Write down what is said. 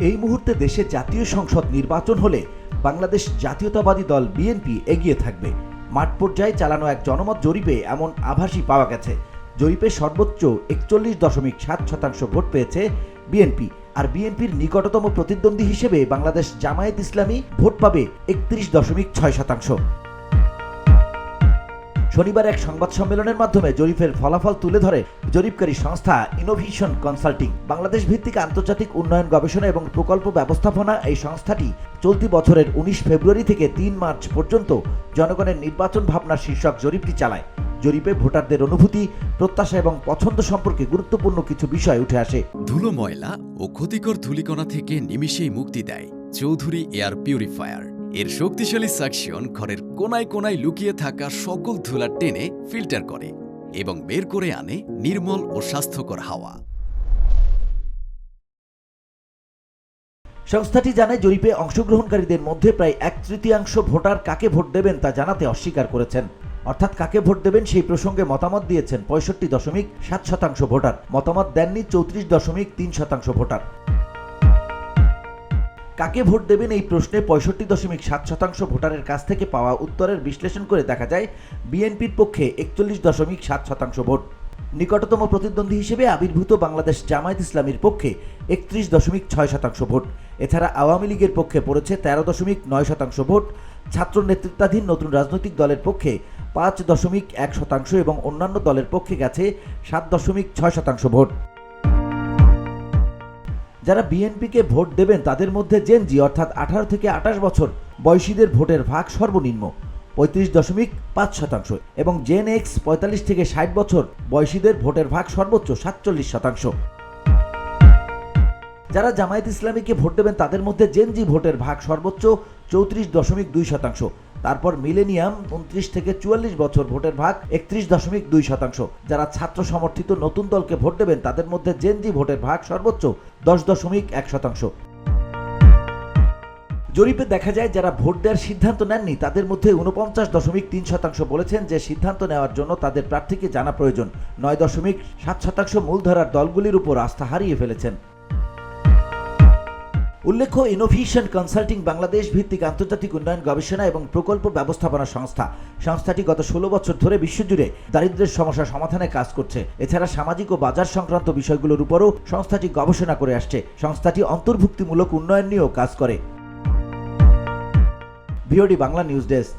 এই মুহূর্তে দেশে জাতীয় সংসদ নির্বাচন হলে বাংলাদেশ জাতীয়তাবাদী দল বিএনপি এগিয়ে থাকবে। মাঠ পর্যায়ে চালানো এক জনমত জরিপে এমন আভাসই পাওয়া গেছে। জরিপে সর্বোচ্চ 41.7% ভোট পেয়েছে বিএনপি। আর বিএনপির নিকটতম প্রতিদ্বন্দ্বী হিসেবে বাংলাদেশ জামায়াত ইসলামী ভোট পাবে 31.6%। শনিবার এক সংবাদ সম্মেলনের মাধ্যমে জরিপের ফলাফল তুলে ধরে জরিপকারী সংস্থা ইনোভেশন কনসাল্টিং। বাংলাদেশ ভিত্তিক আন্তর্জাতিক উন্নয়ন গবেষণা এবং প্রকল্প ব্যবস্থাপনা এই সংস্থাটি চলতি বছরের 19 ফেব্রুয়ারি থেকে 3 মার্চ পর্যন্ত জনগণের নির্বাচন ভাবনা শীর্ষক জরিপটি চালায়। জরিপে ভোটারদের অনুভূতি, প্রত্যাশা এবং পছন্দ সম্পর্কে গুরুত্বপূর্ণ কিছু বিষয় উঠে আসে। ধুলো, ময়লা ও ক্ষতিকর ধূলিকণা থেকে নিমিষেই মুক্তি দেয় চৌধুরী এয়ার পিউরিফায়ার। এর শক্তিশালী সাকশন ঘরের কোনায় কোনায় লুকিয়ে থাকা সকল ধুলা টেনে ফিল্টার করে এবং বের করে আনে নির্মল ও স্বাস্থ্যকর হাওয়া। সংস্থাটি জানায়, জরিপে অংশগ্রহণকারীদের মধ্যে প্রায় 1/3 ভোটার কাকে ভোট দেবেন তা জানাতে অস্বীকার করেছেন। অর্থাৎ কাকে ভোট দেবেন সেই প্রসঙ্গে মতামত দিয়েছেন 65.7% ভোটার। মতামত দেননি 34.3% ভোটার। কাকে ভোট দেবেন এই প্রশ্নে 65.7% ভোটারের কাছ থেকে পাওয়া উত্তরের বিশ্লেষণ করে দেখা যায় বিএনপির পক্ষে 41.7% ভোট। নিকটতম প্রতিদ্বন্দ্বী হিসেবে আবির্ভূত বাংলাদেশ জামায়াত ইসলামীর পক্ষে 31.6% ভোট। এছাড়া আওয়ামী লীগের পক্ষে পড়েছে 13.9% ভোট। ছাত্র নেতৃত্বাধীন নতুন রাজনৈতিক দলের পক্ষে 5.1% এবং অন্যান্য দলের পক্ষে গেছে 7.6% ভোট। যারা বিএনপিকে ভোট দেবেন তাদের মধ্যে জেনজি অর্থাৎ 18 থেকে 28 বছর বয়সীদের ভোটের ভাগ সর্বনিম্ন 35.5% এবং জেন এক্স 45 থেকে 60 বছর বয়সীদের ভোটের ভাগ সর্বোচ্চ 47%। যারা জামায়াত ইসলামীকে ভোট দেবেন তাদের মধ্যে জেনজি ভোটের ভাগ সর্বোচ্চ 34.2%। তারপর মিলেনিয়াম 29 থেকে 44 বছর ভোটের ভাগ 31.2%। যারা ছাত্র সমর্থিত নতুন দলকে ভোট দেবেন তাদের মধ্যে জেনজি ভোটের ভাগ সর্বোচ্চ 10.1%। জরিপে দেখা যায়, যারা ভোট দেওয়ার সিদ্ধান্ত নেননি তাদের মধ্যে 49.3% বলেছেন যে সিদ্ধান্ত নেওয়ার জন্য তাদের প্রার্থীকে জানা প্রয়োজন। 9.7% মূলধারার দলগুলির উপর আস্থা হারিয়ে ফেলেছেন। উল্লেখ্য, ইনোভেশন কনসাল্টিং বাংলাদেশ ভিত্তিক আন্তর্জাতিক উন্নয়ন গবেষণা এবং প্রকল্প ব্যবস্থাপনা সংস্থা। সংস্থাটি গত 16 বছর ধরে বিশ্বজুড়ে দারিদ্র্যের সমস্যা সমাধানে কাজ করছে। এছাড়া সামাজিক ও বাজার সংক্রান্ত বিষয়গুলোর উপরও সংস্থাটি গবেষণা করে আসছে। সংস্থাটি অন্তর্ভুক্তিমূলক উন্নয়ন নিয়েও কাজ করে। VOD Bangla news desk.